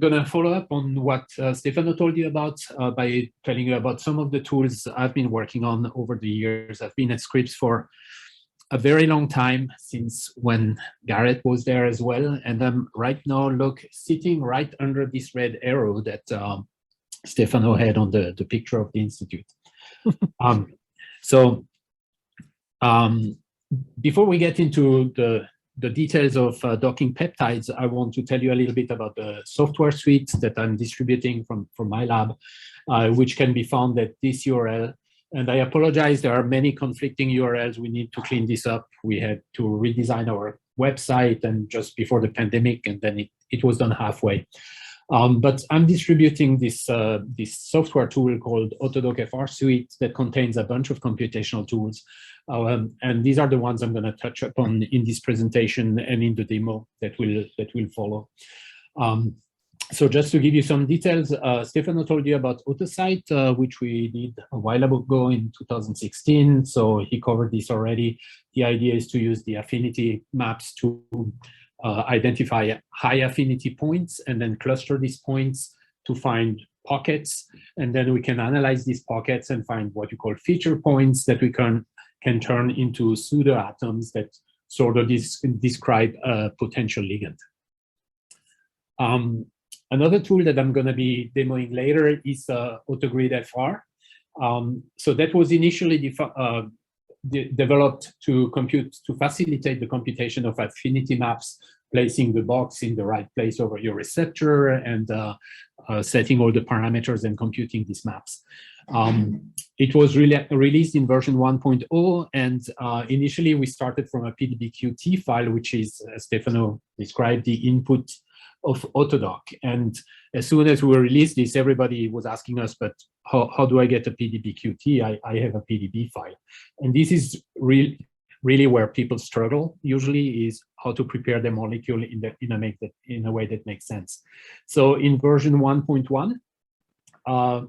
going to follow up on what Stefano told you about by telling you about some of the tools I've been working on over the years. I've been at Scripps for a very long time, since when Garrett was there as well. And I'm right now, sitting right under this red arrow that Stefano had on the picture of the Institute. Before we get into the details of docking peptides, I want to tell you a little bit about the software suite that I'm distributing from my lab, which can be found at this URL. And I apologize, there are many conflicting URLs. We need to clean this up. We had to redesign our website and just before the pandemic, and then it was done halfway. But I'm distributing this software tool called AutoDock FR suite that contains a bunch of computational tools. And these are the ones I'm going to touch upon in this presentation and in the demo that will follow. So just to give you some details, Stefano told you about AutoSite, which we did a while ago in 2016. So he covered this already. The idea is to use the affinity maps to identify high affinity points and then cluster these points to find pockets. And then we can analyze these pockets and find what you call feature points that we can turn into pseudo atoms that sort of describe a potential ligand. Another tool that I'm going to be demoing later is AutoGridFR. So that was initially developed to facilitate the computation of affinity maps, placing the box in the right place over your receptor and setting all the parameters and computing these maps. It was really released in version 1.0, and initially we started from a PDBQT file, which is, as Stefano described, the input of AutoDock. And as soon as we released this, everybody was asking us, but how do I get a PDBQT? I have a PDB file. And this is really where people struggle usually, is how to prepare the molecule in a way that makes sense. So in version 1.1,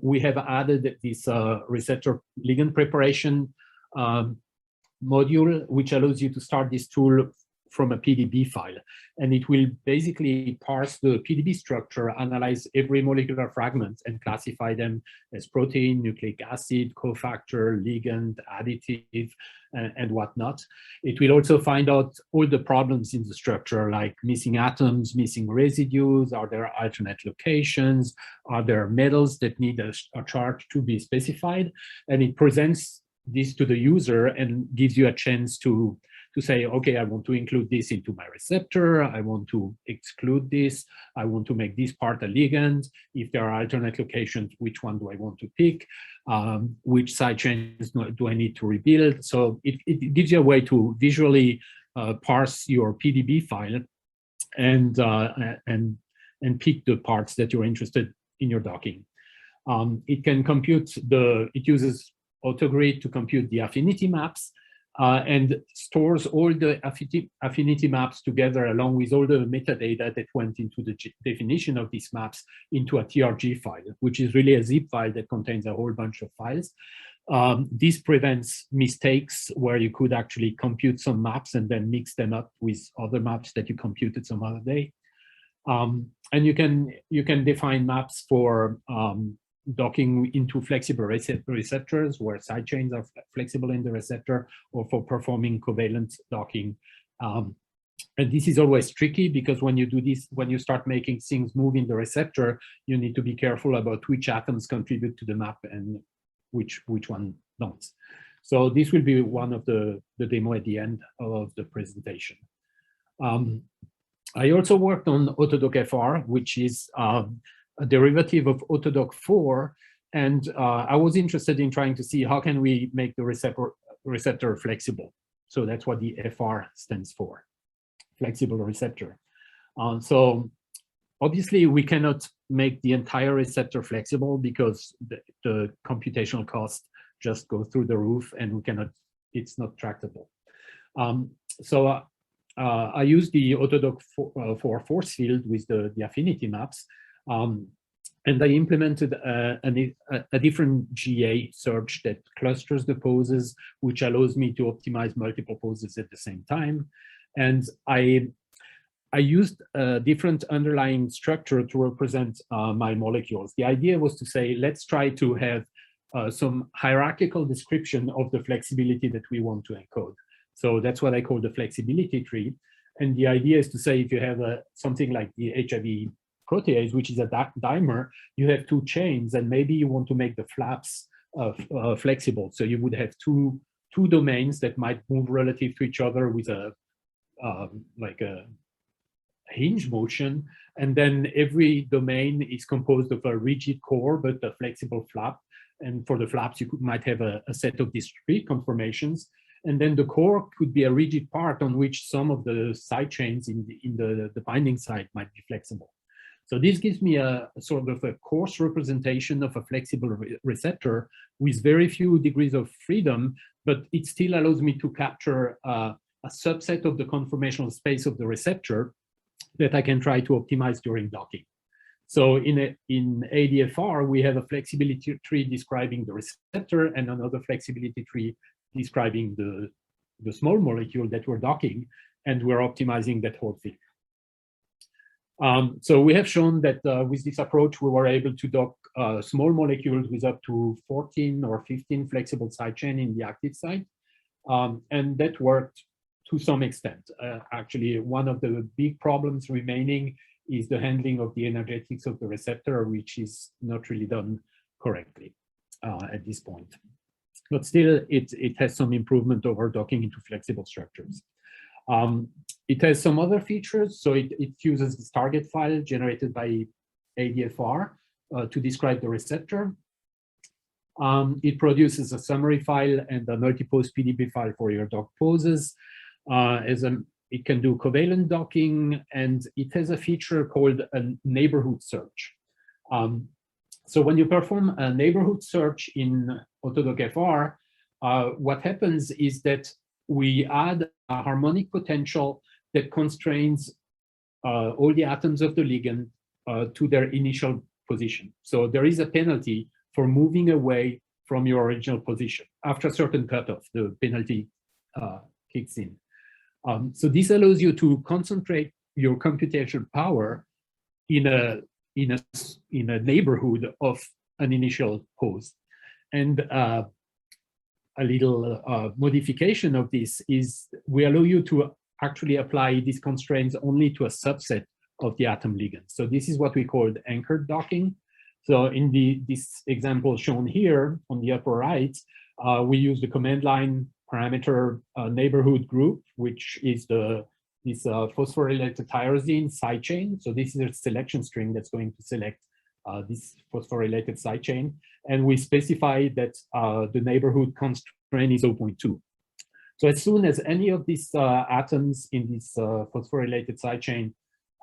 we have added this receptor ligand preparation module, which allows you to start this tool from a PDB file. And it will basically parse the PDB structure, analyze every molecular fragment, and classify them as protein, nucleic acid, cofactor, ligand, additive, and whatnot. It will also find out all the problems in the structure, like missing atoms, missing residues, are there alternate locations, are there metals that need a charge to be specified, and it presents this to the user and gives you a chance to say, okay, I want to include this into my receptor, I want to exclude this, I want to make this part a ligand. If there are alternate locations, which one do I want to pick? Which side chains do I need to rebuild? So it gives you a way to visually parse your PDB file and pick the parts that you're interested in your docking. It can compute it uses AutoGrid to compute the affinity maps, and stores all the affinity maps together along with all the metadata that went into the definition of these maps into a TRG file, which is really a zip file that contains a whole bunch of files. This prevents mistakes where you could actually compute some maps and then mix them up with other maps that you computed some other day. And you can define maps for docking into flexible receptors where side chains are flexible in the receptor, or for performing covalent docking. And this is always tricky because when you do this, when you start making things move in the receptor, you need to be careful about which atoms contribute to the map and which one don't. So this will be one of the demo at the end of the presentation. I also worked on AutoDock FR, which is a derivative of AutoDock 4, and I was interested in trying to see how can we make the receptor flexible. So that's what the FR stands for, flexible receptor. So obviously we cannot make the entire receptor flexible because the computational cost just goes through the roof, and we cannot, it's not tractable. I used the AutoDock 4 force field with the affinity maps. And I implemented a different GA search that clusters the poses, which allows me to optimize multiple poses at the same time. And I I used a different underlying structure to represent my molecules. The idea was to say, let's try to have some hierarchical description of the flexibility that we want to encode. So that's what I call the flexibility tree. And the idea is to say, if you have something like the HIV protease, which is a dimer, you have two chains, and maybe you want to make the flaps flexible. So you would have two domains that might move relative to each other with a like a hinge motion, and then every domain is composed of a rigid core but a flexible flap. And for the flaps, you might have a set of discrete conformations, and then the core could be a rigid part on which some of the side chains in the binding site might be flexible. So this gives me a sort of a coarse representation of a flexible receptor with very few degrees of freedom, but it still allows me to capture a subset of the conformational space of the receptor that I can try to optimize during docking. So in ADFR, we have a flexibility tree describing the receptor and another flexibility tree describing the small molecule that we're docking, and we're optimizing that whole thing. So we have shown that with this approach, we were able to dock small molecules with up to 14 or 15 flexible side chain in the active site. And that worked to some extent. Actually, one of the big problems remaining is the handling of the energetics of the receptor, which is not really done correctly at this point. But still, it has some improvement over docking into flexible structures. It has some other features. So it uses this target file generated by AGFR to describe the receptor. It produces a summary file and a multi-pose PDB file for your dock poses. It can do covalent docking, and it has a feature called a neighborhood search. So when you perform a neighborhood search in AutoDock FR, what happens is that we add a harmonic potential that constrains all the atoms of the ligand to their initial position. So there is a penalty for moving away from your original position. After a certain cutoff, the penalty kicks in. So this allows you to concentrate your computational power in a neighborhood of an initial pose. And a little modification of this is we allow you to actually apply these constraints only to a subset of the atom ligand. So this is what we call anchored docking. So in this example shown here on the upper right, we use the command line parameter neighborhood group, which is this phosphorylated tyrosine side chain. So this is a selection string that's going to select this phosphorylated side chain. And we specify that the neighborhood constraint is 0.2. So as soon as any of these atoms in this phosphorylated side chain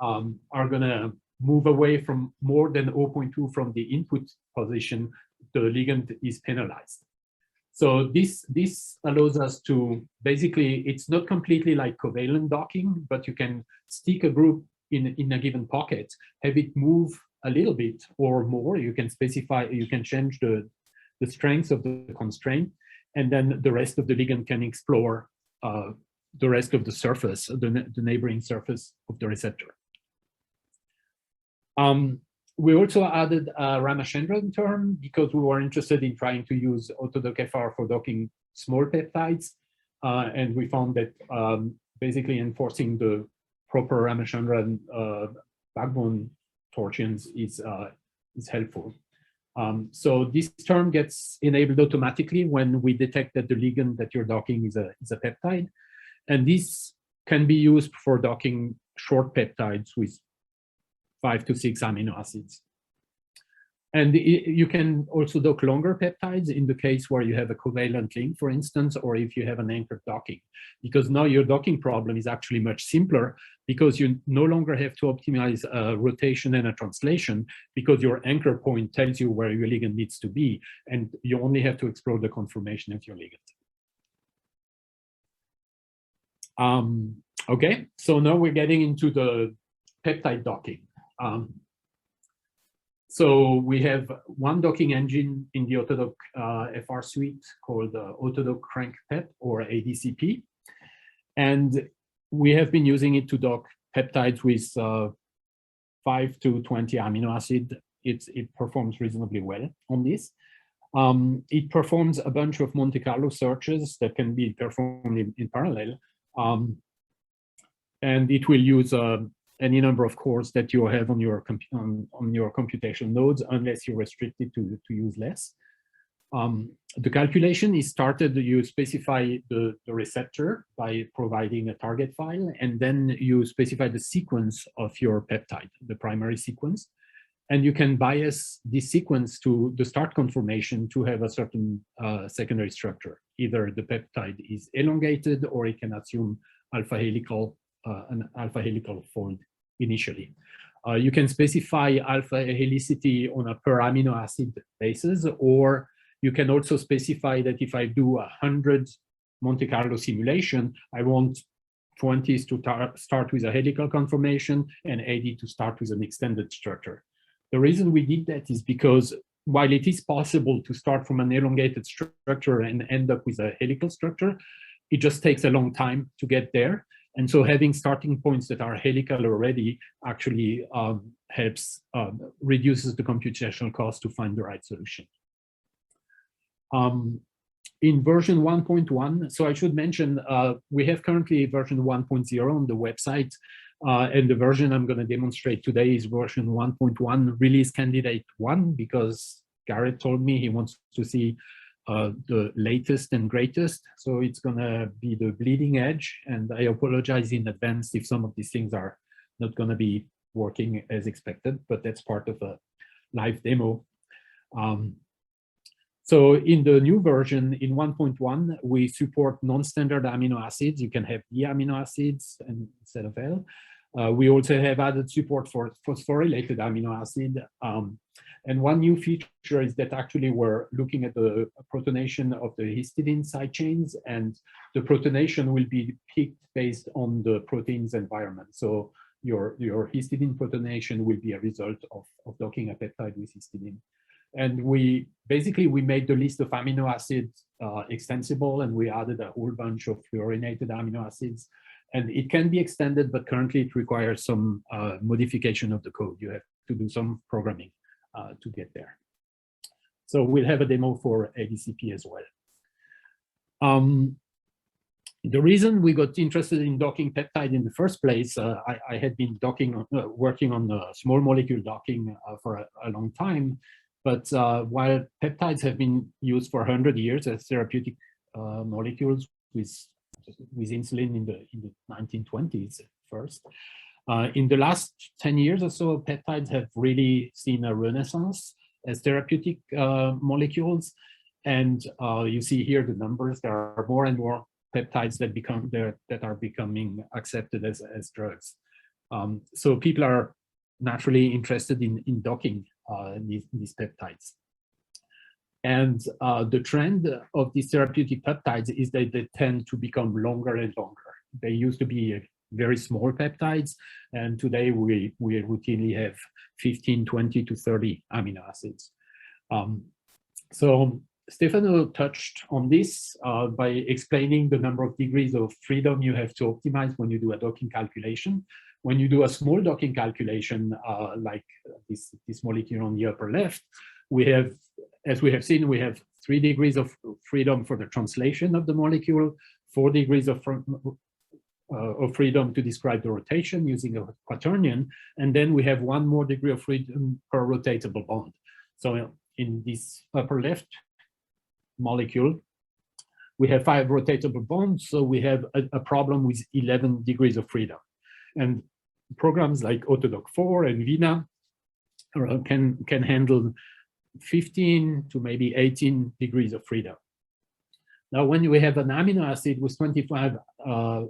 are going to move away from more than 0.2 from the input position, the ligand is penalized. So this allows us to basically, it's not completely like covalent docking, but you can stick a group in a given pocket, have it move a little bit or more. You can specify, you can change the strength of the constraint, and then the rest of the ligand can explore the rest of the surface, the neighboring surface of the receptor. We also added a Ramachandran term because we were interested in trying to use AutoDock FR for docking small peptides. And we found that basically enforcing the proper Ramachandran backbone torsions is helpful. So this term gets enabled automatically when we detect that the ligand that you're docking is a peptide. And this can be used for docking short peptides with 5 to 6 amino acids. And you can also dock longer peptides in the case where you have a covalent link, for instance, or if you have an anchored docking, because now your docking problem is actually much simpler because you no longer have to optimize a rotation and a translation because your anchor point tells you where your ligand needs to be, and you only have to explore the conformation of your ligand. Okay, so now we're getting into the peptide docking. So we have one docking engine in the AutoDock FR suite called AutoDock CrankPep or ADCP. And we have been using it to dock peptides with 5 to 20 amino acid, it performs reasonably well on this. It performs a bunch of Monte Carlo searches that can be performed in parallel. And it will use any number of cores that you have on your computation nodes, unless you're restricted to use less. The calculation is started, you specify the receptor by providing a target file, and then you specify the sequence of your peptide, the primary sequence. And you can bias this sequence to the start conformation to have a certain secondary structure. Either the peptide is elongated, or it can assume an alpha helical fold initially. You can specify alpha helicity on a per amino acid basis, or you can also specify that if I do 100 Monte Carlo simulation, I want 20 to start with a helical conformation and 80 to start with an extended structure. The reason we did that is because while it is possible to start from an elongated structure and end up with a helical structure, it just takes a long time to get there. And so having starting points that are helical already actually reduces the computational cost to find the right solution. In version 1.1, so I should mention, we have currently version 1.0 on the website, and the version I'm going to demonstrate today is version 1.1 release candidate 1, because Garrett told me he wants to see the latest and greatest. So it's going to be the bleeding edge, and I apologize in advance if some of these things are not going to be working as expected, but that's part of a live demo. So in the new version, in 1.1, we support non-standard amino acids. You can have D amino acids instead of L. We also have added support for phosphorylated amino acid. And one new feature is that actually we're looking at the protonation of the histidine side chains, and the protonation will be picked based on the protein's environment. So your histidine protonation will be a result of docking a peptide with histidine. And we made the list of amino acids extensible, and we added a whole bunch of fluorinated amino acids. And it can be extended, but currently it requires some modification of the code. You have to do some programming to get there. So we'll have a demo for ADCP as well. The reason we got interested in docking peptide in the first place, I had been working on small molecule docking for a long time. But while peptides have been used for 100 years as therapeutic molecules with insulin in the 1920s first, in the last 10 years or so, peptides have really seen a renaissance as therapeutic molecules. And you see here the numbers. There are more and more peptides that are becoming accepted as drugs. So people are naturally interested in docking these peptides. And the trend of these therapeutic peptides is that they tend to become longer and longer. They used to be very small peptides, and today we routinely have 15, 20 to 30 amino acids. So Stefano touched on this by explaining the number of degrees of freedom you have to optimize when you do a docking calculation. When you do a small docking calculation, like this molecule on the upper left, we have, as we have seen, we have 3 degrees of freedom for the translation of the molecule, 4 degrees of freedom to describe the rotation using a quaternion, and then we have 1 more degree of freedom per rotatable bond. So in this upper left molecule, we have 5 rotatable bonds, so we have a problem with 11 degrees of freedom. And programs like AutoDock 4 and Vina can handle 15 to maybe 18 degrees of freedom. Now, when we have an amino acid with 25, a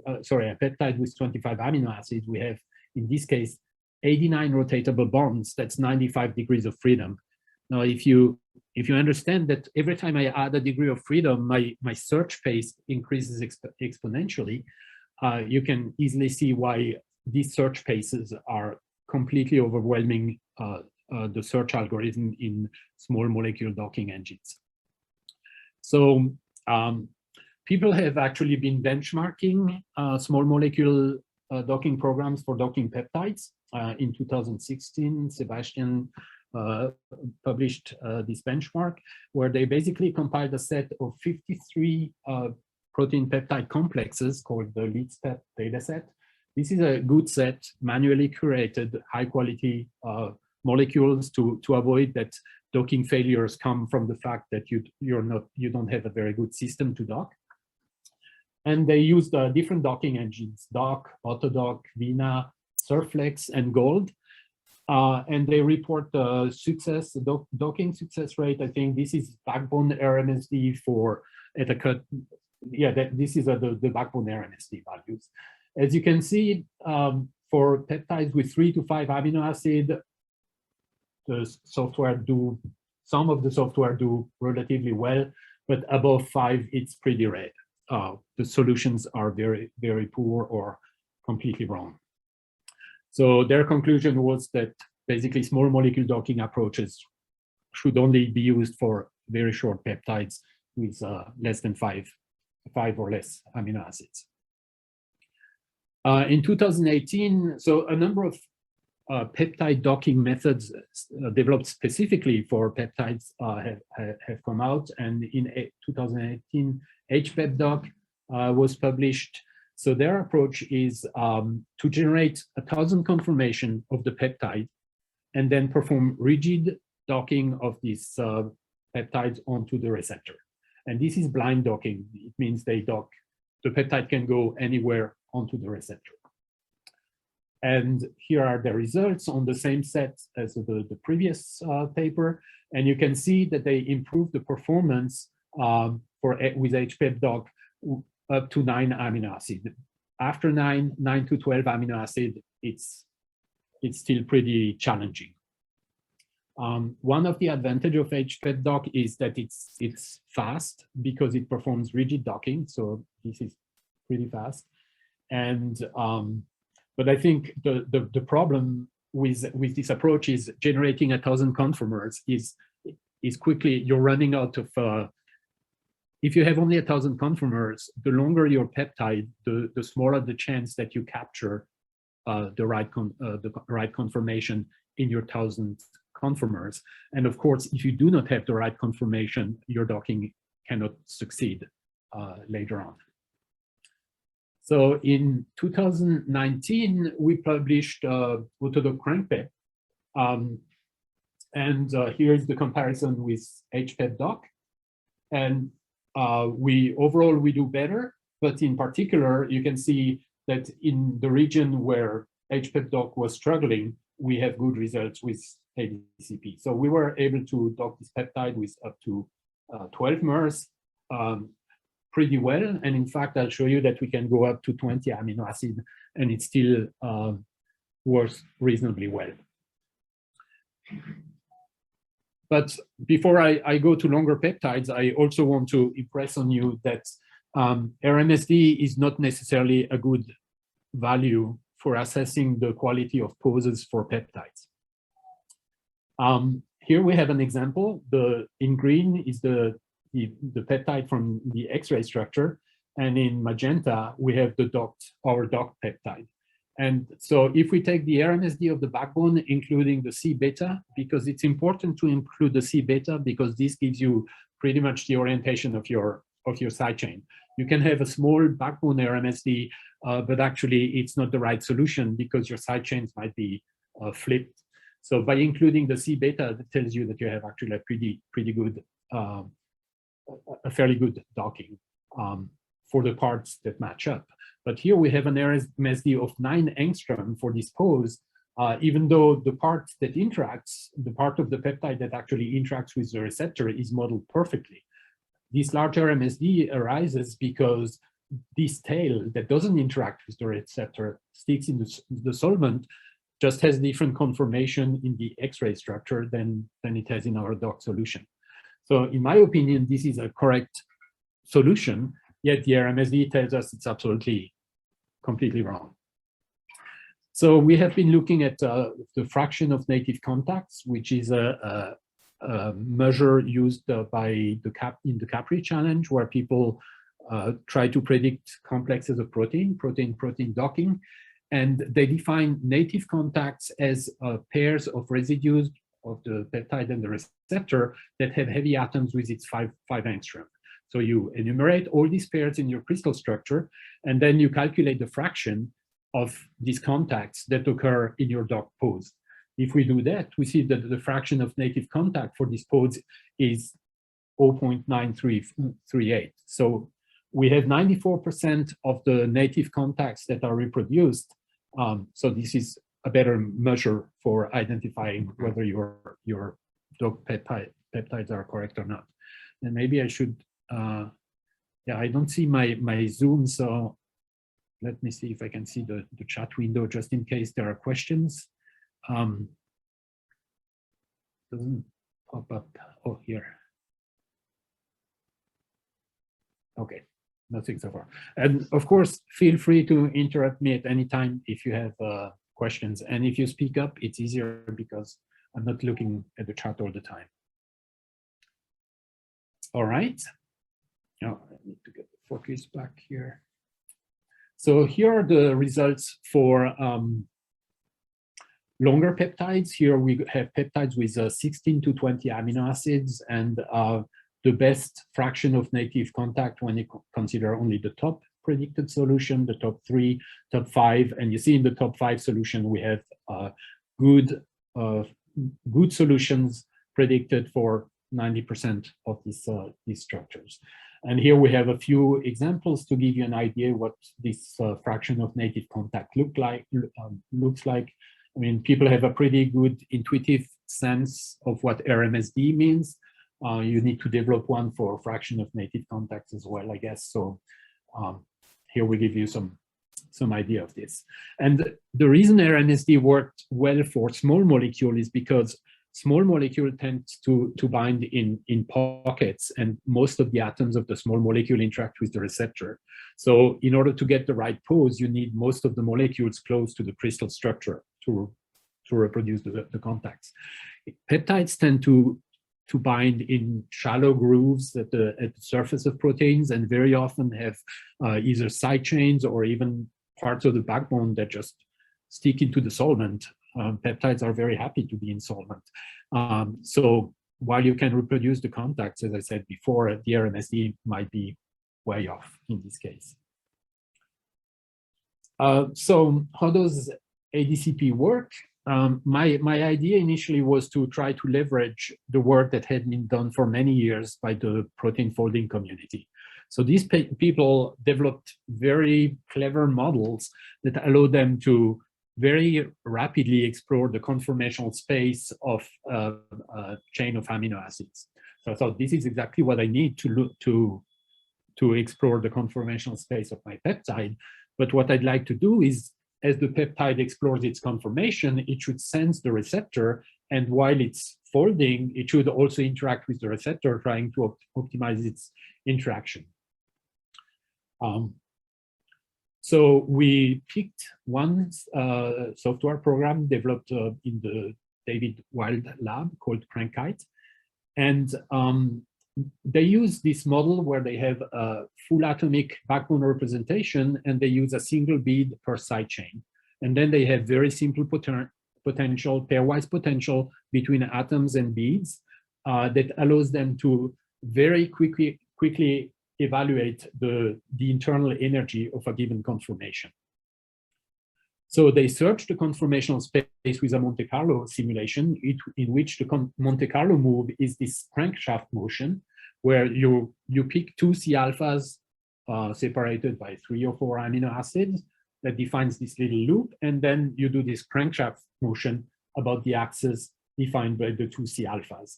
peptide with 25 amino acids, we have, in this case, 89 rotatable bonds. That's 95 degrees of freedom. Now, if you understand that every time I add a degree of freedom, my search pace increases exponentially, you can easily see why these search paces are completely overwhelming the search algorithm in small molecule docking engines. So people have actually been benchmarking small molecule docking programs for docking peptides. In 2016, Sebastian published this benchmark where they basically compiled a set of 53 protein peptide complexes called the LeadSpep dataset. This is a good set, manually curated, high quality molecules to avoid that docking failures come from the fact that you don't have a very good system to dock. And they used different docking engines, Dock, AutoDock, Vina, Surflex, and Gold. And they report the success, the docking success rate. I think this is backbone RMSD for at a cut. Yeah, this is the backbone RMSD values. As you can see, for peptides with 3 to 5 amino acid, the software some of the software do relatively well, but above 5, it's pretty red. The solutions are very, very poor or completely wrong. So their conclusion was that basically small molecule docking approaches should only be used for very short peptides with less than 5 or less amino acids. In 2018, so a number of peptide docking methods developed specifically for peptides have come out, and in 2018, HPepDoc was published. So their approach is to generate 1,000 conformation of the peptide and then perform rigid docking of these peptides onto the receptor. And this is blind docking. It means the peptide can go anywhere onto the receptor. And here are the results on the same set as the previous paper. And you can see that they improve the performance with HPepDoc up to 9 amino acid. After 9 to 12 amino acid, it's still pretty challenging. One of the advantages of HPepDoc is that it's fast because it performs rigid docking. So this is pretty fast. And but I think the problem with this approach is generating 1,000 conformers is quickly, you're running out of, if you have only 1,000 conformers, the longer your peptide, the smaller the chance that you capture the right conformation in your 1,000 conformers. And of course, if you do not have the right conformation, your docking cannot succeed later on. So in 2019, we published AutoDock CrankPep. And here's the comparison with HPepDoc. And overall, we do better. But in particular, you can see that in the region where HPepDoc was struggling, we have good results with ADCP. So we were able to dock this peptide with up to 12 MERS. Pretty well, and in fact, I'll show you that we can go up to 20 amino acid, and it still works reasonably well. But before I go to longer peptides, I also want to impress on you that RMSD is not necessarily a good value for assessing the quality of poses for peptides. Here we have an example. In green is the peptide from the X-ray structure, and in magenta we have our docked peptide. And so if we take the RMSD of the backbone, including the C beta, because it's important to include the C beta because this gives you pretty much the orientation of your side chain. You can have a small backbone RMSD, but actually it's not the right solution because your side chains might be flipped. So by including the C beta, that tells you that you have actually a pretty good a fairly good docking for the parts that match up. But here we have an RMSD of 9 angstrom for this pose, even though the part that interacts, the part of the peptide that actually interacts with the receptor is modeled perfectly. This large RMSD arises because this tail that doesn't interact with the receptor sticks in the solvent, just has different conformation in the X-ray structure than it has in our dock solution. So in my opinion, this is a correct solution, yet the RMSD tells us it's absolutely completely wrong. So we have been looking at the fraction of native contacts, which is a measure used in the Capri challenge, where people try to predict complexes of protein docking. And they define native contacts as pairs of residues of the peptide and the receptor that have heavy atoms with its 5 angstrom. So you enumerate all these pairs in your crystal structure, and then you calculate the fraction of these contacts that occur in your dock pose. If we do that, we see that the fraction of native contact for this pose is 0.9338. So we have 94% of the native contacts that are reproduced. So this is a better measure for identifying whether your dock peptides are correct or not. And maybe I should, yeah, I don't see my Zoom, so let me see if I can see the chat window just in case there are questions. Doesn't pop up. Oh, here. Okay, nothing so far. And of course, feel free to interrupt me at any time if you have questions. And if you speak up, it's easier because I'm not looking at the chat all the time. All right. Now I need to get the focus back here. So here are the results for longer peptides. Here we have peptides with 16 to 20 amino acids, and the best fraction of native contact when you consider only the top predicted solution, the top 3, top 5, and you see in the top 5 solution we have good solutions predicted for 90% of these structures. And here we have a few examples to give you an idea what this fraction of native contact looks like. I mean, people have a pretty good intuitive sense of what RMSD means. You need to develop one for fraction of native contacts as well, I guess. So here we give you some idea of this. And the reason RMSD worked well for small molecule is because small molecule tends to bind in pockets, and most of the atoms of the small molecule interact with the receptor. So in order to get the right pose, you need most of the molecules close to the crystal structure to reproduce the contacts. Peptides tend to bind in shallow grooves at the surface of proteins, and very often have either side chains or even parts of the backbone that just stick into the solvent. Peptides are very happy to be in solvent. So while you can reproduce the contacts, as I said before, the RMSD might be way off in this case. So how does ADCP work? My idea initially was to try to leverage the work that had been done for many years by the protein folding community. So these people developed very clever models that allow them to very rapidly explore the conformational space of a chain of amino acids. So I thought this is exactly what I need to look to explore the conformational space of my peptide. But what I'd like to do is, as the peptide explores its conformation, it should sense the receptor, and while it's folding, it should also interact with the receptor, trying to optimize its interaction. So we picked one software program developed in the David Wild lab called CRANKITE, and they use this model where they have a full atomic backbone representation, and they use a single bead per side chain. And then they have very simple potential, pairwise potential between atoms and beads that allows them to very quickly evaluate the internal energy of a given conformation. So they search the conformational space with a Monte Carlo simulation, in which the Monte Carlo move is this crankshaft motion, where you pick two C alphas separated by 3 or 4 amino acids that defines this little loop, and then you do this crankshaft motion about the axis defined by the 2 C alphas.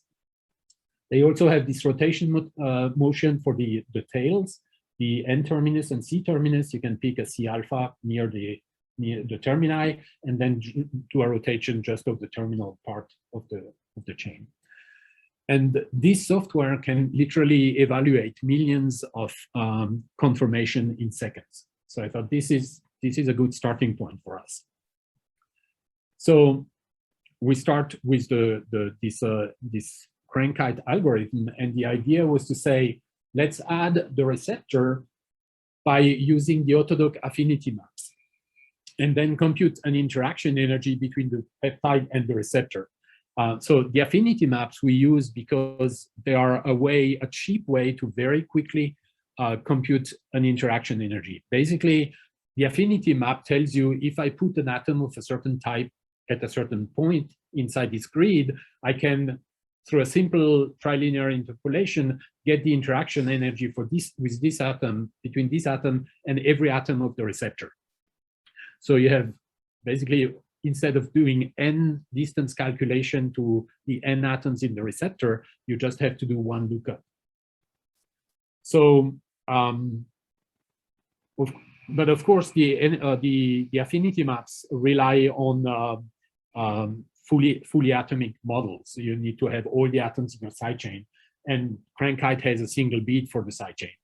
They also have this rotation motion for the tails, the N terminus and C terminus. You can pick a C alpha near the termini, and then do a rotation just of the terminal part of the chain. And this software can literally evaluate millions of conformation in seconds. So I thought this is a good starting point for us. So we start with this CRANKITE algorithm, and the idea was to say, let's add the receptor by using the AutoDock affinity maps. and then compute an interaction energy between the peptide and the receptor. So the affinity maps we use because they are a cheap way to very quickly compute an interaction energy. Basically, the affinity map tells you if I put an atom of a certain type at a certain point inside this grid, I can, through a simple trilinear interpolation, get the interaction energy for this with this atom, between this atom and every atom of the receptor. So you have basically, instead of doing n distance calculation to the n atoms in the receptor, you just have to do one lookup. So, but of course, the affinity maps rely on fully atomic models. So you need to have all the atoms in your sidechain, and CRANKITE has a single bead for the sidechain.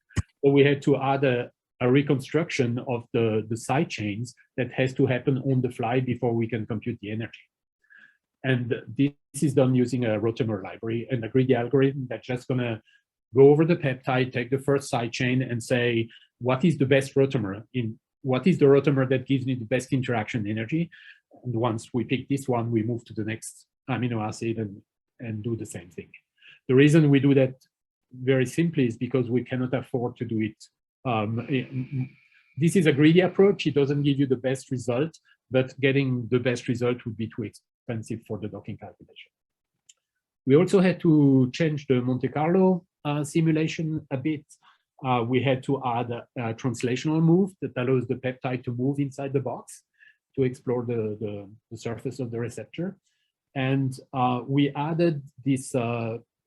So we had to add a reconstruction of the sidechains that has to happen on the fly before we can compute the energy. And this is done using a rotamer library and a greedy algorithm that's just going to go over the peptide, take the first sidechain, and say, what is the best rotamer? What is the rotamer that gives me the best interaction energy? And once we pick this one, we move to the next amino acid and do the same thing. The reason we do that very simply is because we cannot afford to do it. This is a greedy approach. It doesn't give you the best result, but getting the best result would be too expensive for the docking calculation. We also had to change the Monte Carlo simulation a bit. We had to add a translational move that allows the peptide to move inside the box to explore the surface of the receptor. And we added this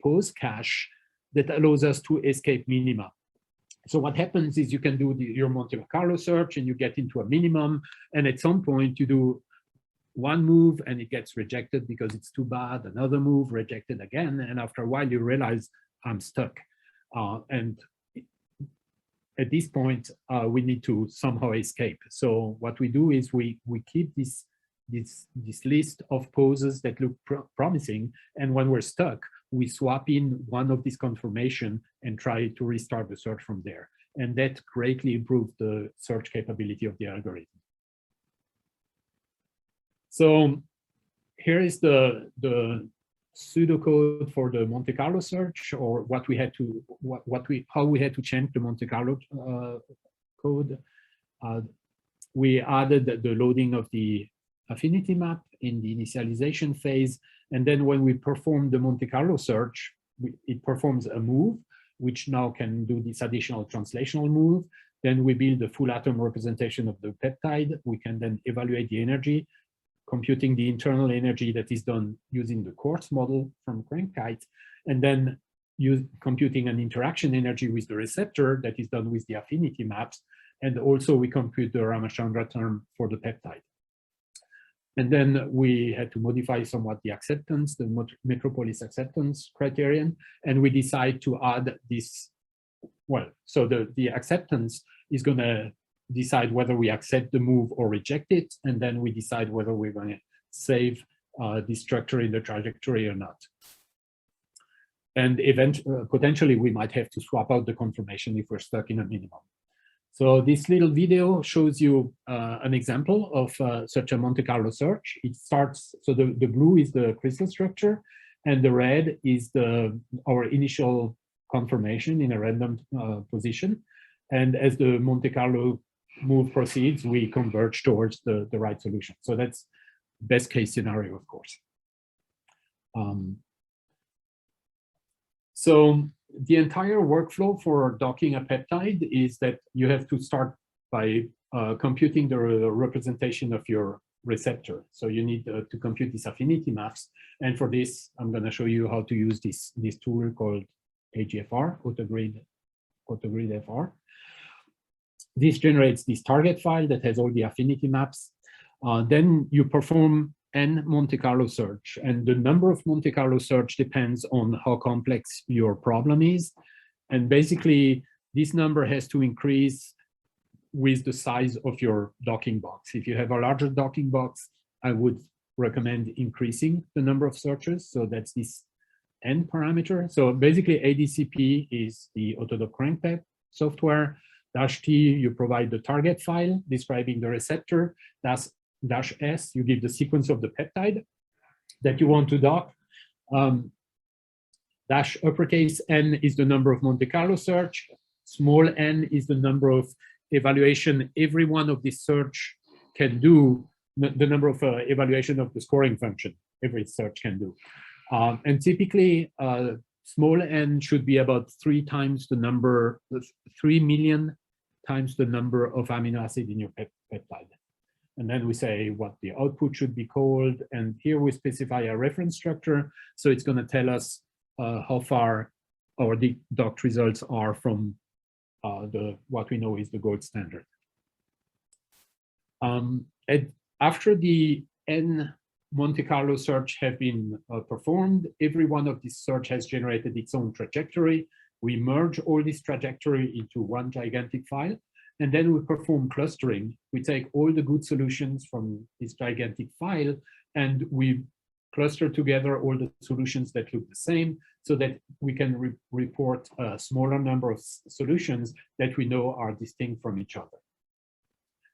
pose cache that allows us to escape minima. So what happens is you can do your Monte Carlo search and you get into a minimum, and at some point you do one move and it gets rejected because it's too bad, another move rejected again, and after a while you realize I'm stuck. And at this point, we need to somehow escape. So what we do is we keep this list of poses that look promising, and when we're stuck, we swap in one of these conformation and try to restart the search from there. And that greatly improved the search capability of the algorithm. So here is the pseudocode for the Monte Carlo search, or what we had to how we had to change the Monte Carlo code. We added the loading of the affinity map in the initialization phase, and then when we perform the Monte Carlo search, it performs a move, which now can do this additional translational move. Then we build a full atom representation of the peptide. We can then evaluate the energy, computing the internal energy that is done using the quartz model from CRANKITE, and then computing an interaction energy with the receptor that is done with the affinity maps. And also we compute the Ramachandra term for the peptide. And then we had to modify somewhat the acceptance, the metropolis acceptance criterion, and we decide to add this. Well, so the acceptance is going to decide whether we accept the move or reject it, and then we decide whether we're going to save the structure in the trajectory or not. And potentially we might have to swap out the conformation if we're stuck in a minimum. So this little video shows you an example of such a Monte Carlo search. It starts, so the blue is the crystal structure, and the red is our initial conformation in a random position. And as the Monte Carlo move proceeds, we converge towards the right solution. So that's best case scenario, of course. So the entire workflow for docking a peptide is that you have to start by computing the representation of your receptor. So you need to compute these affinity maps. And for this, I'm going to show you how to use this tool called AGFR, AutoGridFR. This generates this target file that has all the affinity maps. Then you perform n Monte Carlo search, and the number of Monte Carlo search depends on how complex your problem is. And basically, this number has to increase with the size of your docking box. If you have a larger docking box, I would recommend increasing the number of searches. So that's this n parameter. So basically, ADCP is the AutoDock CrankPep software. -T, you provide the target file describing the receptor. -S, you give the sequence of the peptide that you want to dock. -N is the number of Monte Carlo search. Small n is the number of evaluation every one of this search can do, the number of evaluation of the scoring function every search can do. And typically, small n should be about 3 times the number, 3 million times the number of amino acid in your peptide. And then we say what the output should be called. And here we specify a reference structure. So it's going to tell us how far our docked results are from what we know is the gold standard. After the N Monte Carlo search have been performed, every one of these search has generated its own trajectory. We merge all this trajectory into one gigantic file, and then we perform clustering. We take all the good solutions from this gigantic file, and we cluster together all the solutions that look the same, so that we can report a smaller number of solutions that we know are distinct from each other.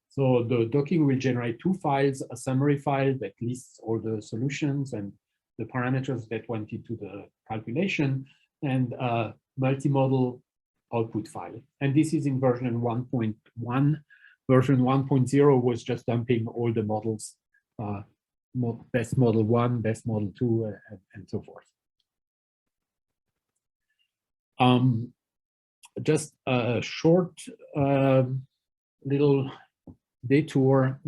So the docking will generate 2 files, a summary file that lists all the solutions and the parameters that went into the calculation, and a multimodal output file. And this is in version 1.1. Version 1.0 was just dumping all the models, best model 1, best model 2, and so forth. Just a short little detour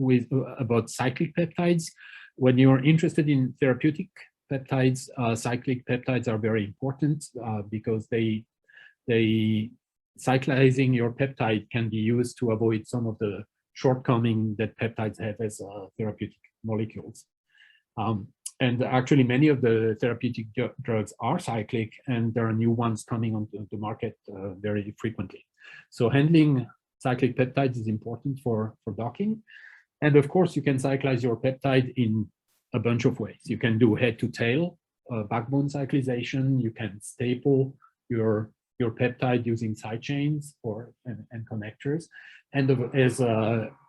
about cyclic peptides. When you're interested in therapeutic peptides, cyclic peptides are very important because cyclizing your peptide can be used to avoid some of the shortcomings that peptides have as therapeutic molecules. And actually, many of the therapeutic drugs are cyclic, and there are new ones coming onto the market very frequently. So handling cyclic peptides is important for docking. And of course, you can cyclize your peptide in a bunch of ways. You can do head-to-tail backbone cyclization. You can staple your peptide using side chains and connectors. And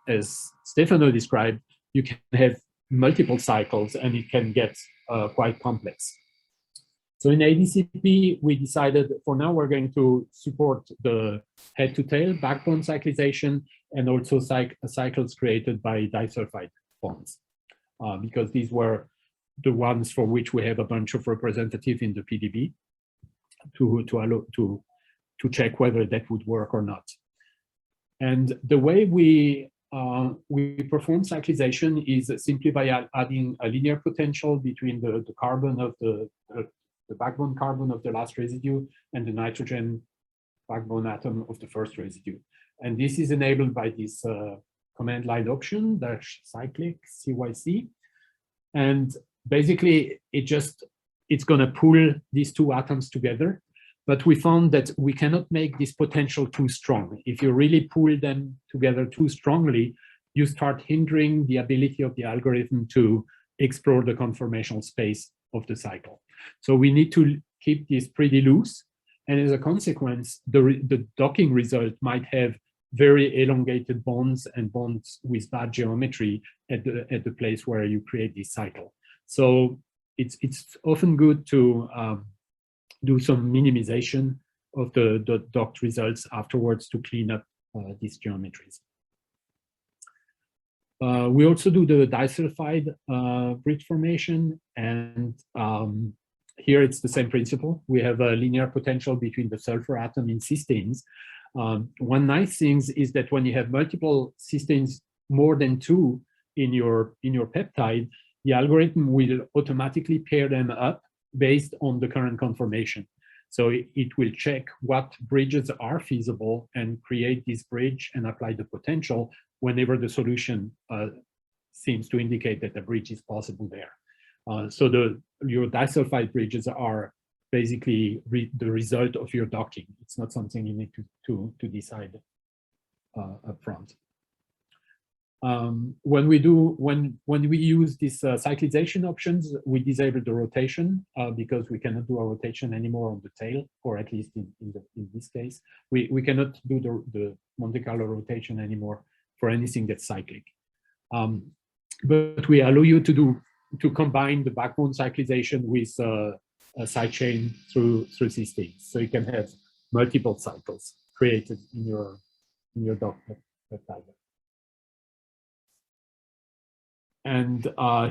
as Stefano described, you can have multiple cycles, and it can get quite complex. So in ADCP, we decided for now we're going to support the head-to-tail backbone cyclization and also cycles created by disulfide bonds, because these were the ones for which we have a bunch of representative in the PDB to check whether that would work or not. And the way we perform cyclization is simply by adding a linear potential between the carbon of the backbone carbon of the last residue and the nitrogen backbone atom of the first residue. And this is enabled by this command line option -cyclic CYC. And basically, it's going to pull these 2 atoms together. But we found that we cannot make this potential too strong. If you really pull them together too strongly, you start hindering the ability of the algorithm to explore the conformational space of the cycle. So we need to keep this pretty loose. And as a consequence, the docking result might have very elongated bonds and bonds with bad geometry at the place where you create this cycle. So it's often good to do some minimization of the docked results afterwards to clean up these geometries. We also do the disulfide bridge formation, and here it's the same principle. We have a linear potential between the sulfur atom in cysteines. One nice thing is that when you have multiple cysteines, more than 2 in your peptide, the algorithm will automatically pair them up based on the current conformation. So it will check what bridges are feasible and create this bridge and apply the potential whenever the solution seems to indicate that the bridge is possible there. So your disulfide bridges are basically the result of your docking. It's not something you need to decide up front. When we use these cyclization options, we disable the rotation because we cannot do a rotation anymore on the tail, or at least in this case, we cannot do the Monte Carlo rotation anymore for anything that's cyclic. But we allow you to combine the backbone cyclization with a sidechain through these things, so you can have multiple cycles created in your dock peptide. And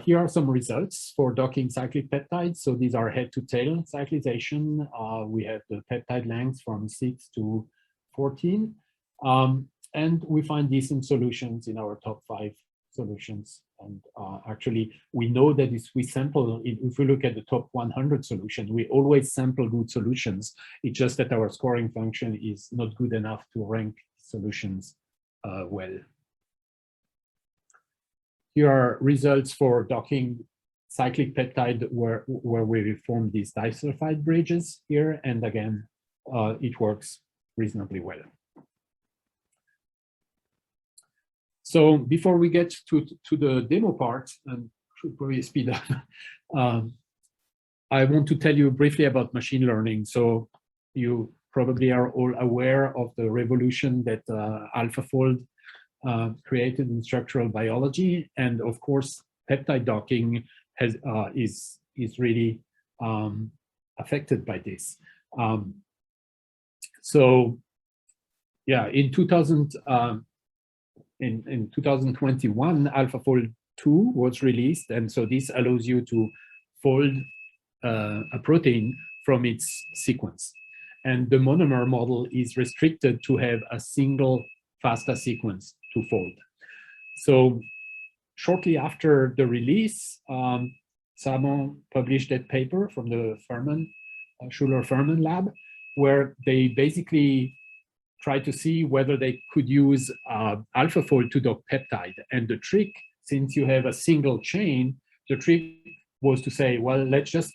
here are some results for docking cyclic peptides. So these are head-to-tail cyclization. We have the peptide lengths from 6 to 14. And we find decent solutions in our top 5 solutions. And actually, we know that if we sample, if we look at the top 100 solutions, we always sample good solutions. It's just that our scoring function is not good enough to rank solutions well. Here are results for docking cyclic peptide where we form these disulfide bridges here. And again, it works reasonably well. So before we get to the demo part, and should probably speed up, I want to tell you briefly about machine learning. So you probably are all aware of the revolution that AlphaFold created in structural biology, and of course, peptide docking is really affected by this. So, yeah, in 2021, AlphaFold 2 was released, and so this allows you to fold a protein from its sequence, and the monomer model is restricted to have a single FASTA sequence to fold. So shortly after the release, Simon published that paper from the Schuler-Furman lab, where they basically tried to see whether they could use AlphaFold to dock peptide. And the trick, since you have a single chain, the trick was to say, well, let's just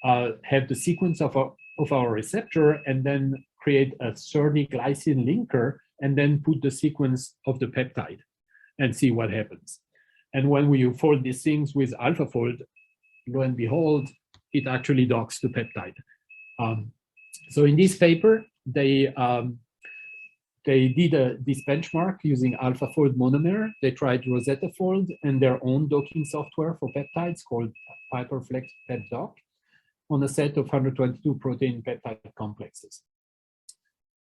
have the sequence of our receptor and then create a 30 glycine linker and then put the sequence of the peptide and see what happens. And when we fold these things with AlphaFold, lo and behold, it actually docks the peptide. So in this paper, they did this benchmark using AlphaFold monomer. They tried Rosetta Fold and their own docking software for peptides called Hyperflex PepDoc on a set of 122 protein peptide complexes.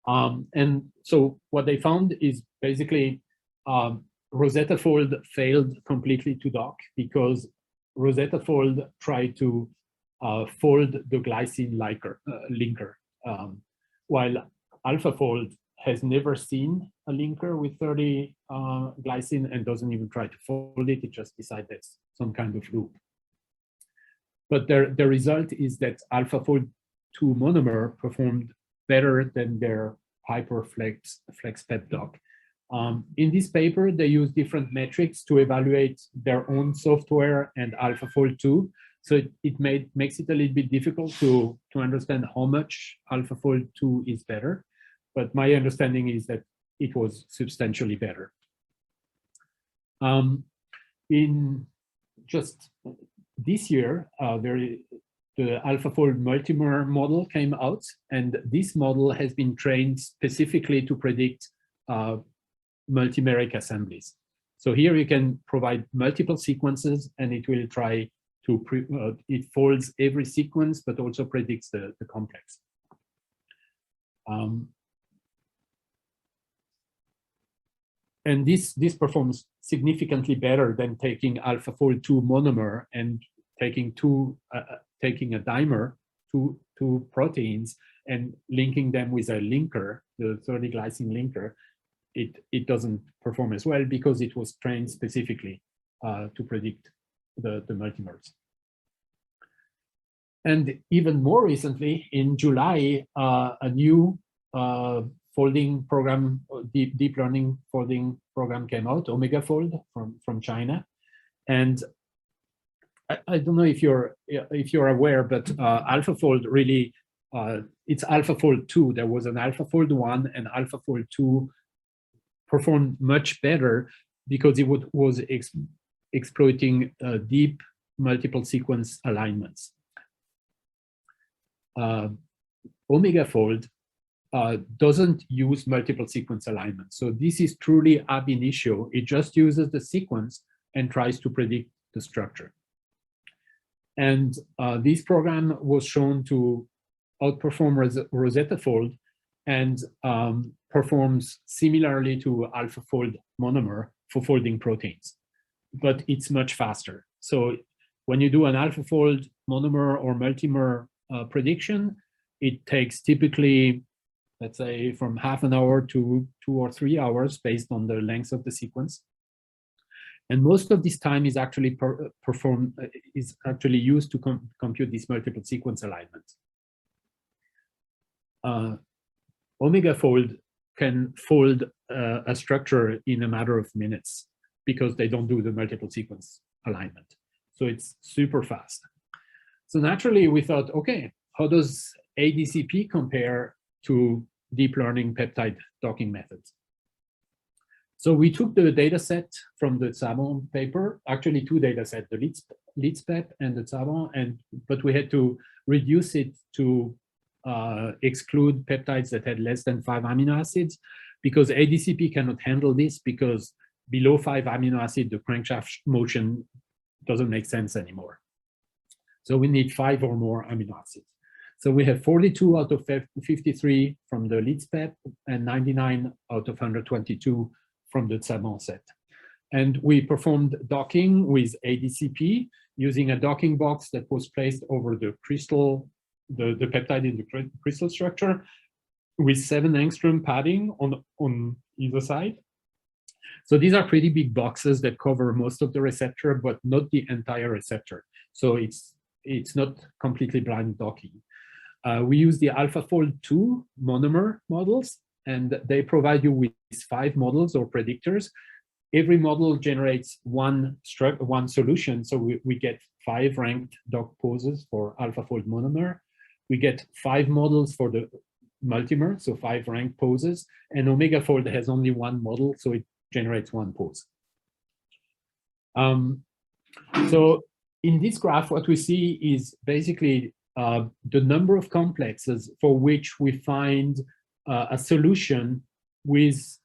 And so what they found is basically Rosetta Fold failed completely to dock because Rosetta Fold tried to fold the glycine linker, while AlphaFold has never seen a linker with 30 glycine and doesn't even try to fold it. It just decides that's some kind of loop. But the result is that AlphaFold 2 monomer performed better than their Hyperflex PepDoc. In this paper, they use different metrics to evaluate their own software and AlphaFold 2. So it makes it a little bit difficult to understand how much AlphaFold 2 is better. But my understanding is that it was substantially better. In just this year, the AlphaFold multimer model came out, and this model has been trained specifically to predict multimeric assemblies. So here you can provide multiple sequences, and it will try to, it folds every sequence, but also predicts the complex. And this performs significantly better than taking AlphaFold 2 monomer and taking a dimer, two proteins, and linking them with a linker, the 30 glycine linker. It doesn't perform as well because it was trained specifically to predict the multimers. And even more recently, in July, a new folding program, deep learning folding program came out, OmegaFold from China. And I don't know if you're aware, but AlphaFold really, it's AlphaFold 2. There was an AlphaFold 1 and AlphaFold 2 performed much better because it was exploiting deep multiple sequence alignments. OmegaFold doesn't use multiple sequence alignment. So this is truly ab initio. It just uses the sequence and tries to predict the structure. And this program was shown to outperform Rosetta Fold and performs similarly to AlphaFold monomer for folding proteins, but it's much faster. So when you do an AlphaFold monomer or multimer prediction, it takes typically, let's say, from half an hour to 2 or 3 hours based on the length of the sequence. And most of this time is actually used to compute this multiple sequence alignment. OmegaFold can fold a structure in a matter of minutes because they don't do the multiple sequence alignment. So it's super fast. So naturally we thought, okay, how does ADCP compare to deep learning peptide docking methods? So we took the data set from the Savon paper, actually 2 data sets, the LeadsPep and the Savon, but we had to reduce it to exclude peptides that had less than 5 amino acids, because ADCP cannot handle this, because below 5 amino acids, the crankshaft motion doesn't make sense anymore. So we need 5 or more amino acids. So we have 42 out of 53 from the LeadsPep and 99 out of 122 from the Savon set. And we performed docking with ADCP using a docking box that was placed over the crystal, the peptide in the crystal structure, with 7 angstrom padding on either side. So these are pretty big boxes that cover most of the receptor, but not the entire receptor. So it's not completely blind docking. We use the AlphaFold 2 monomer models, and they provide you with 5 models or predictors. Every model generates one solution. So we get 5 ranked dock poses for AlphaFold monomer. We get 5 models for the multimer, so 5 ranked poses. And OmegaFold has only 1 model, so it generates 1 pose. So in this graph, what we see is basically the number of complexes for which we find a solution with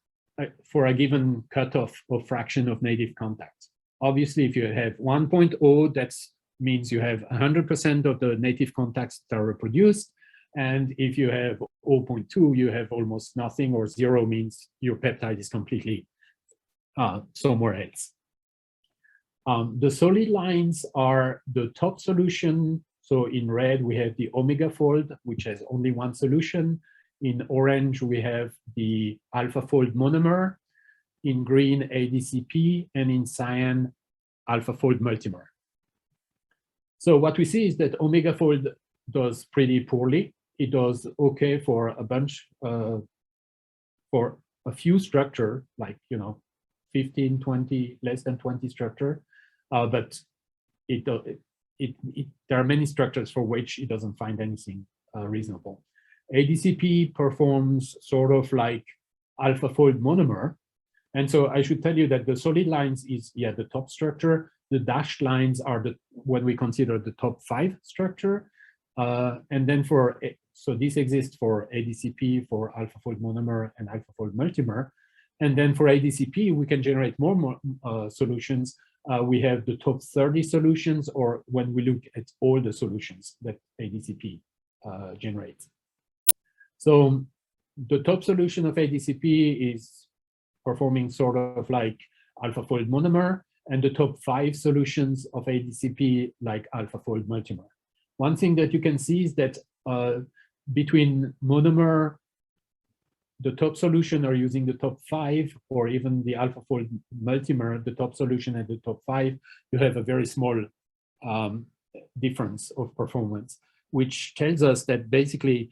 for a given cutoff or fraction of native contacts. Obviously, if you have 1.0, that means you have 100% of the native contacts that are reproduced. And if you have 0.2, you have almost nothing, or 0 means your peptide is completely somewhere else. The solid lines are the top solution. So in red, we have the OmegaFold, which has only 1 solution. In orange, we have the AlphaFold monomer. In green, ADCP, and in cyan, AlphaFold multimer. So what we see is that OmegaFold does pretty poorly. It does okay for a bunch, for a few structure, like 15, 20, less than 20 structure, but there are many structures for which it doesn't find anything reasonable. ADCP performs sort of like AlphaFold monomer. And so I should tell you that the solid lines is, the top structure. The dashed lines are when we consider the top 5 structure. And then so this exists for ADCP, for AlphaFold monomer and AlphaFold multimer. And then for ADCP, we can generate more solutions. We have the top 30 solutions, or when we look at all the solutions that ADCP generates. So the top solution of ADCP is performing sort of like AlphaFold monomer, and the top 5 solutions of ADCP like AlphaFold multimer. One thing that you can see is that between monomer, the top solution are using the top 5, or even the AlphaFold multimer, the top solution and the top 5, you have a very small difference of performance, which tells us that basically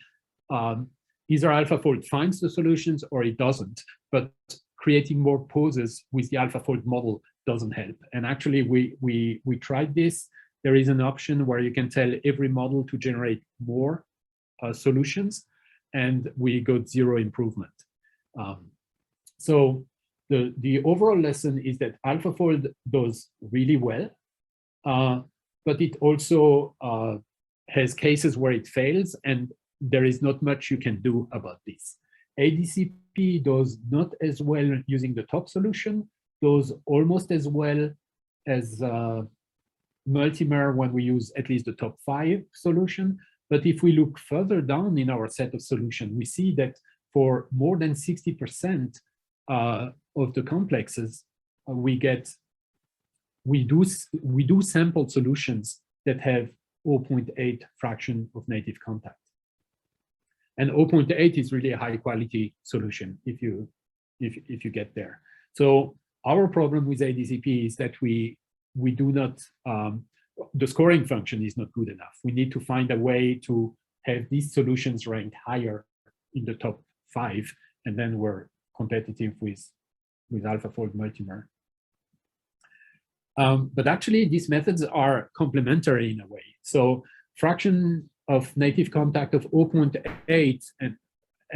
either AlphaFold finds the solutions or it doesn't, but creating more poses with the AlphaFold model doesn't help. And actually we tried this. There is an option where you can tell every model to generate more solutions, and we got 0 improvement. So the overall lesson is that AlphaFold does really well, but it also has cases where it fails, and there is not much you can do about this. ADCP does not as well using the top solution, does almost as well as Multimer when we use at least the top 5 solution. But if we look further down in our set of solutions, we see that for more than 60% of the complexes, we do sample solutions that have 0.8 fraction of native contact. And 0.8 is really a high quality solution if you get there. So our problem with ADCP is that we do not, the scoring function is not good enough. We need to find a way to have these solutions ranked higher in the top 5, and then we're competitive with AlphaFold Multimer. But actually, these methods are complementary in a way. So fraction of native contact of 0.8 and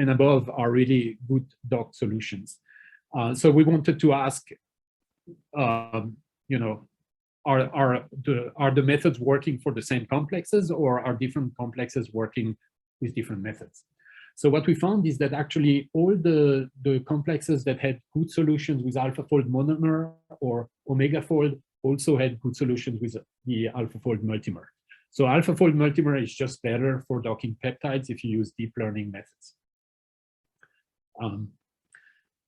above are really good dock solutions. So we wanted to ask, you know, are the methods working for the same complexes, or are different complexes working with different methods? So what we found is that actually all the complexes that had good solutions with AlphaFold monomer or OmegaFold also had good solutions with the AlphaFold Multimer. So AlphaFold Multimer is just better for docking peptides if you use deep learning methods.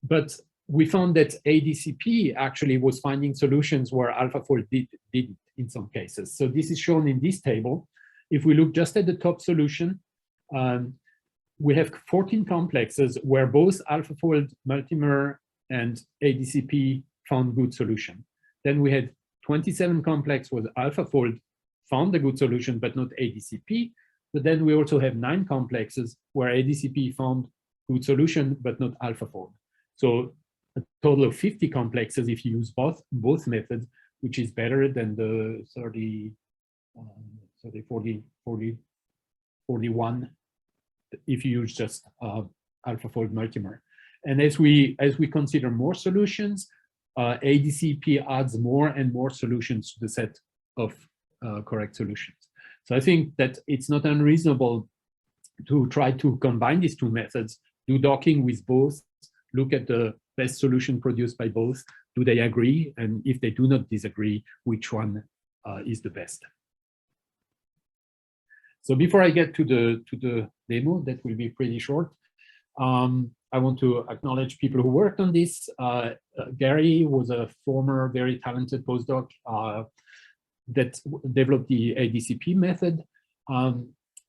But we found that ADCP actually was finding solutions where AlphaFold didn't in some cases. So this is shown in this table. If we look just at the top solution, we have 14 complexes where both AlphaFold Multimer and ADCP found good solution. Then we had 27 complexes where AlphaFold found a good solution, but not ADCP. But then we also have 9 complexes where ADCP found good solution, but not AlphaFold. So a total of 50 complexes if you use both methods, which is better than the 41 if you use just AlphaFold Multimer. And as we consider more solutions, ADCP adds more and more solutions to the set of correct solutions. So I think that it's not unreasonable to try to combine these two methods, do docking with both, look at the best solution produced by both, do they agree? And if they do not disagree, which one is the best? So before I get to the demo, that will be pretty short, I want to acknowledge people who worked on this. Gary was a former very talented postdoc that developed the ADCP method.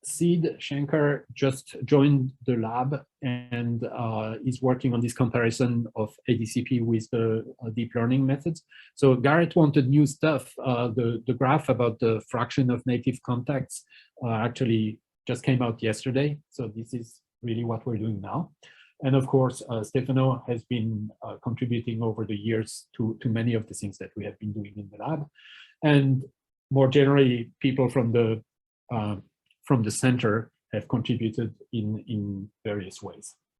Sid Shankar just joined the lab and is working on this comparison of ADCP with the deep learning methods. So Garrett wanted new stuff. The graph about the fraction of native contacts actually just came out yesterday. So this is really what we're doing now. And of course, Stefano has been contributing over the years to many of the things that we have been doing in the lab. And more generally, people from the center have contributed in various ways.